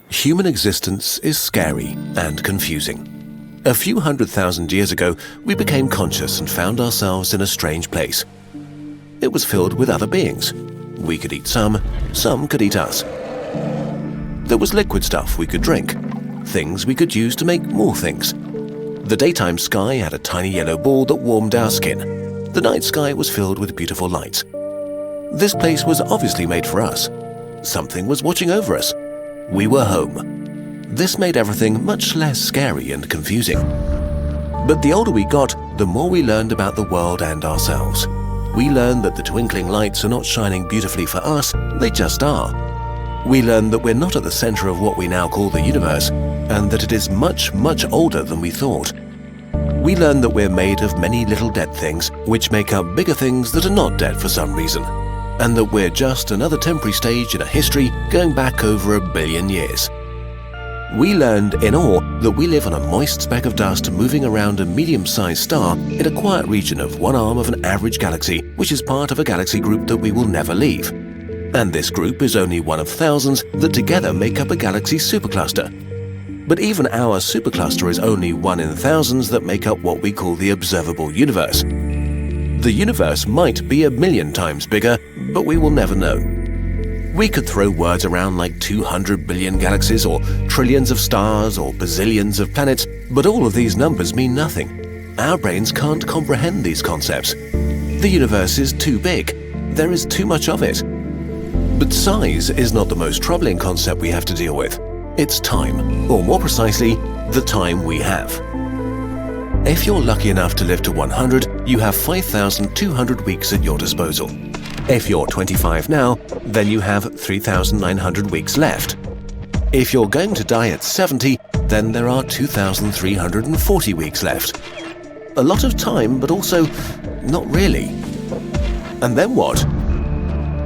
Human existence is scary and confusing. A few 100,000 years ago, we became conscious and found ourselves in a strange place. It was filled with other beings. We could eat some could eat us. There was liquid stuff we could drink, things we could use to make more things. The daytime sky had a tiny yellow ball that warmed our skin. The night sky was filled with beautiful lights. This place was obviously made for us. Something was watching over us. We were home. This made everything much less scary and confusing. But the older we got, the more we learned about the world and ourselves. We learned that the twinkling lights are not shining beautifully for us, they just are. We learned that we're not at the center of what we now call the universe, and that it is much, much older than we thought. We learned that we're made of many little dead things, which make up bigger things that are not dead for some reason, and that we're just another temporary stage in a history going back over 1 billion years. We learned, in awe, that we live on a moist speck of dust moving around a medium-sized star in a quiet region of one arm of an average galaxy, which is part of a galaxy group that we will never leave. And this group is only one of thousands that together make up a galaxy supercluster. But even our supercluster is only one in thousands that make up what we call the observable universe. The universe might be 1 million times bigger, but we will never know. We could throw words around like 200 billion galaxies or trillions of stars or bazillions of planets, but all of these numbers mean nothing. Our brains can't comprehend these concepts. The universe is too big. There is too much of it. But size is not the most troubling concept we have to deal with. It's time, or more precisely, the time we have. If you're lucky enough to live to 100, you have 5,200 weeks at your disposal. If you're 25 now, then you have 3,900 weeks left. If you're going to die at 70, then there are 2,340 weeks left. A lot of time, but also not really. And then what?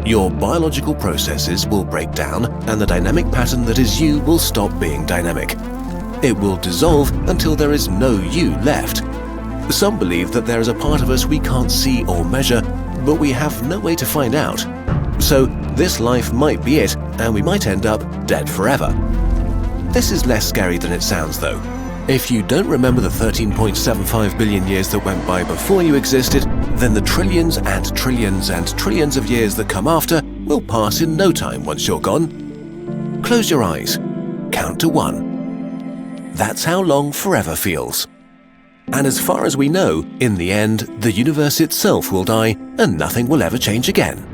Your biological processes will break down, and the dynamic pattern that is you will stop being dynamic. It will dissolve until there is no you left. Some believe that there is a part of us we can't see or measure, but we have no way to find out. So this life might be it, and we might end up dead forever. This is less scary than it sounds, though. If you don't remember the 13.75 billion years that went by before you existed, then the trillions and trillions and trillions of years that come after will pass in no time once you're gone. Close your eyes. Count to 1. That's how long forever feels. And as far as we know, in the end, the universe itself will die and nothing will ever change again.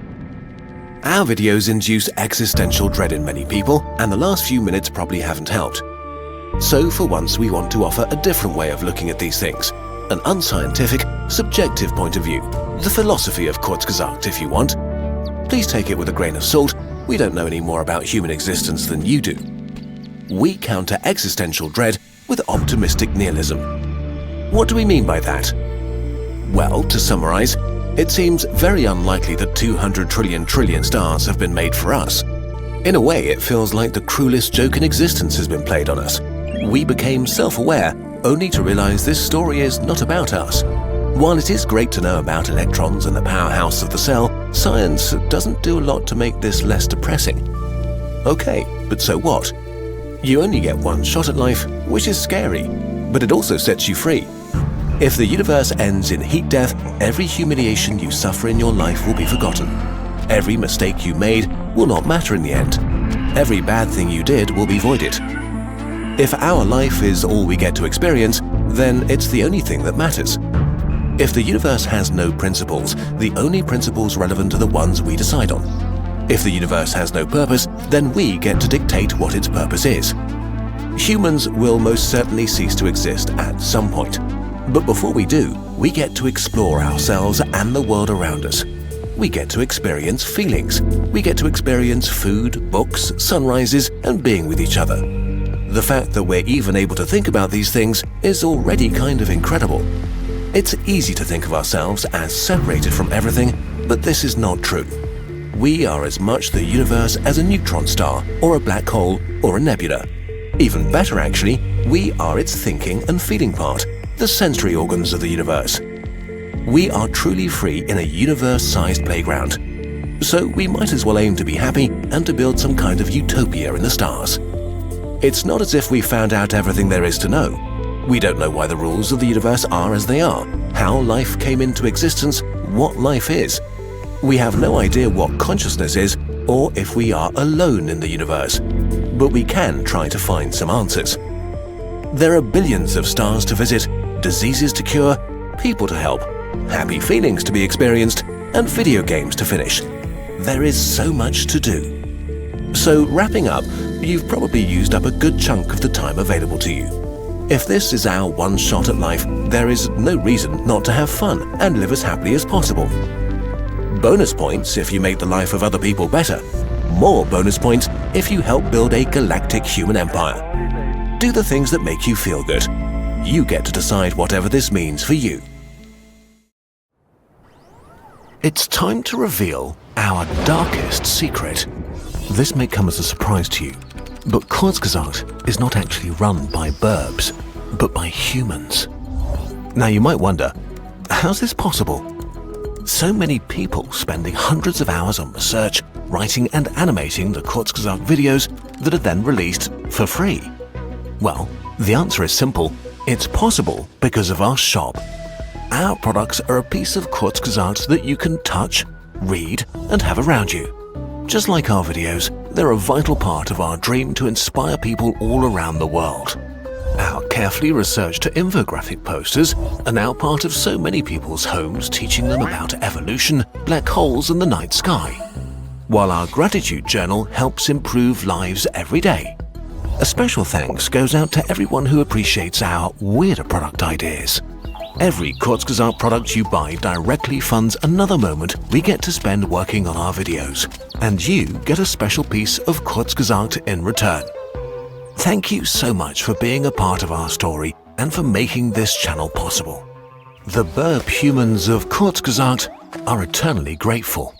Our videos induce existential dread in many people, and the last few minutes probably haven't helped. So for once we want to offer a different way of looking at these things, an unscientific, subjective point of view, the philosophy of Kurzgesagt if you want. Please take it with a grain of salt, we don't know any more about human existence than you do. We counter existential dread with optimistic nihilism. What do we mean by that? Well, to summarize, it seems very unlikely that 200 trillion stars have been made for us. In a way, it feels like the cruelest joke in existence has been played on us. We became self-aware only to realize this story is not about us. While it is great to know about electrons and the powerhouse of the cell, science doesn't do a lot to make this less depressing. Okay, but so what? You only get one shot at life, which is scary, but it also sets you free. If the universe ends in heat death, every humiliation you suffer in your life will be forgotten. Every mistake you made will not matter in the end. Every bad thing you did will be voided. If our life is all we get to experience, then it's the only thing that matters. If the universe has no principles, the only principles relevant are the ones we decide on. If the universe has no purpose, then we get to dictate what its purpose is. Humans will most certainly cease to exist at some point. But before we do, we get to explore ourselves and the world around us. We get to experience feelings. We get to experience food, books, sunrises, and being with each other. The fact that we're even able to think about these things is already kind of incredible. It's easy to think of ourselves as separated from everything, but this is not true. We are as much the universe as a neutron star, or a black hole, or a nebula. Even better actually, we are its thinking and feeling part, the sensory organs of the universe. We are truly free in a universe-sized playground. So we might as well aim to be happy and to build some kind of utopia in the stars. It's not as if we found out everything there is to know. We don't know why the rules of the universe are as they are, how life came into existence, what life is. We have no idea what consciousness is or if we are alone in the universe, but we can try to find some answers. There are billions of stars to visit, diseases to cure, people to help, happy feelings to be experienced, and video games to finish. There is so much to do. So wrapping up, you've probably used up a good chunk of the time available to you. If this is our one shot at life, there is no reason not to have fun and live as happily as possible. Bonus points if you make the life of other people better. More bonus points if you help build a galactic human empire. Do the things that make you feel good. You get to decide whatever this means for you. It's time to reveal our darkest secret. This may come as a surprise to you, but Kurzgesagt is not actually run by burbs, but by humans. Now you might wonder, how's this possible? So many people spending hundreds of hours on research, writing and animating the Kurzgesagt videos that are then released for free. Well, the answer is simple. It's possible because of our shop. Our products are a piece of Kurzgesagt that you can touch, read, and have around you. Just like our videos, they're a vital part of our dream to inspire people all around the world. Our carefully researched infographic posters are now part of so many people's homes, teaching them about evolution, black holes, and the night sky. While our gratitude journal helps improve lives every day. A special thanks goes out to everyone who appreciates our weirder product ideas. Every Kurzgesagt product you buy directly funds another moment we get to spend working on our videos, and you get a special piece of Kurzgesagt in return. Thank you so much for being a part of our story and for making this channel possible. The burp humans of Kurzgesagt are eternally grateful.